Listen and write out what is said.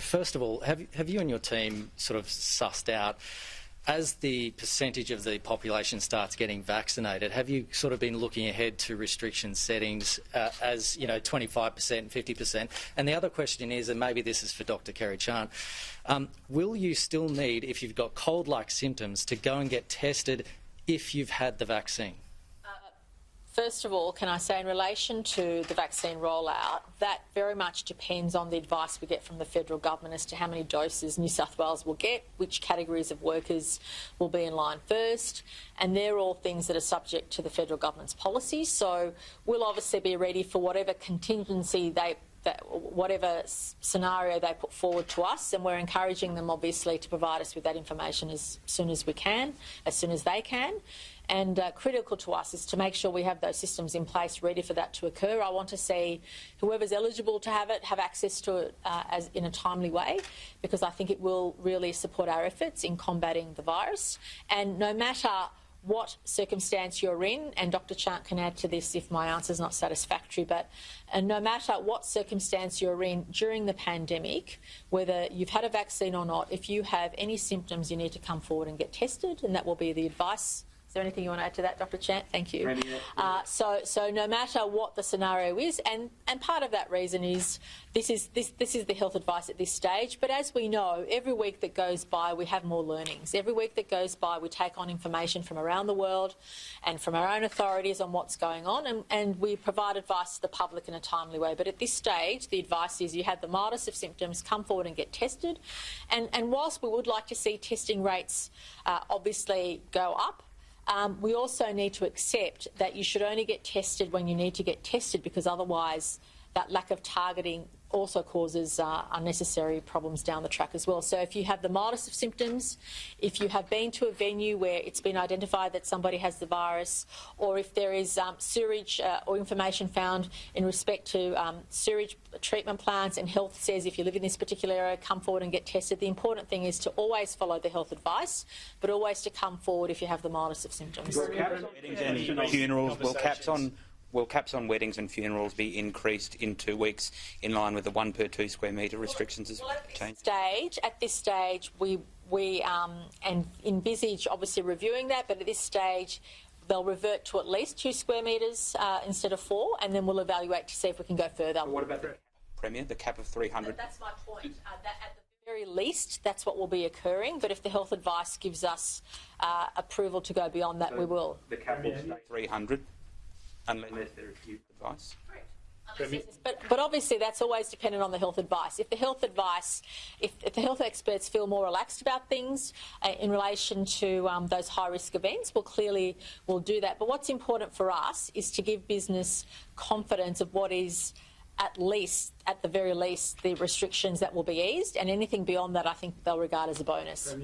first of all, have you and your team sort of sussed out, as the percentage of the population starts getting vaccinated, have you sort of been looking ahead to restriction settings as, 25% and 50%? And the other question is, and maybe this is for Dr. Kerry-Chan, will you still need, if you've got cold-like symptoms, to go and get tested if you've had the vaccine? First of all, can I say in relation to the vaccine rollout, that very much depends on the advice we get from the federal government as to how many doses New South Wales will get, which categories of workers will be in line first, and they're all things that are subject to the federal government's policy. So we'll obviously be ready for whatever contingency whatever scenario they put forward to us, and we're encouraging them obviously to provide us with that information as soon as we can, as soon as they can. And critical to us is to make sure we have those systems in place ready for that to occur. I want to see whoever's eligible to have it have access to it in a timely way, because I think it will really support our efforts in combating the virus. And no matter what circumstance you're in, and Dr. Chant can add to this if my answer is not satisfactory, but no matter what circumstance you're in during the pandemic, whether you've had a vaccine or not, if you have any symptoms, you need to come forward and get tested, and that will be the advice. Is there anything you want to add to that, Dr. Chant? Thank you. So no matter what the scenario is, and part of that reason is this is the health advice at this stage. But as we know, every week that goes by, we have more learnings. Every week that goes by, we take on information from around the world and from our own authorities on what's going on, and we provide advice to the public in a timely way. But at this stage, the advice is you have the mildest of symptoms, come forward and get tested. And whilst we would like to see testing rates obviously go up, we also need to accept that you should only get tested when you need to get tested, because otherwise that lack of targeting also causes unnecessary problems down the track as well. So if you have the mildest of symptoms, if you have been to a venue where it's been identified that somebody has the virus, or if there is sewage or information found in respect to sewage treatment plants, and health says if you live in this particular area, come forward and get tested. The important thing is to always follow the health advice, but always to come forward if you have the mildest of symptoms. Weddings and funerals, will caps on weddings and funerals be increased in 2 weeks in line with the 1 per 2 square metre restrictions as changed? At this stage, we envisage obviously reviewing that, but at this stage they'll revert to at least 2 square metres instead of 4, and then we'll evaluate to see if we can go further. What about the Premier, the cap of 300? That's my point. At the very least, that's what will be occurring, but if the health advice gives us approval to go beyond that, we will. The cap will stay 300? Unless there is advice. But obviously that's always dependent on the health advice. If the health experts feel more relaxed about things in relation to those high-risk events, we'll do that. But what's important for us is to give business confidence of what is at the very least, the restrictions that will be eased, and anything beyond that I think they'll regard as a bonus.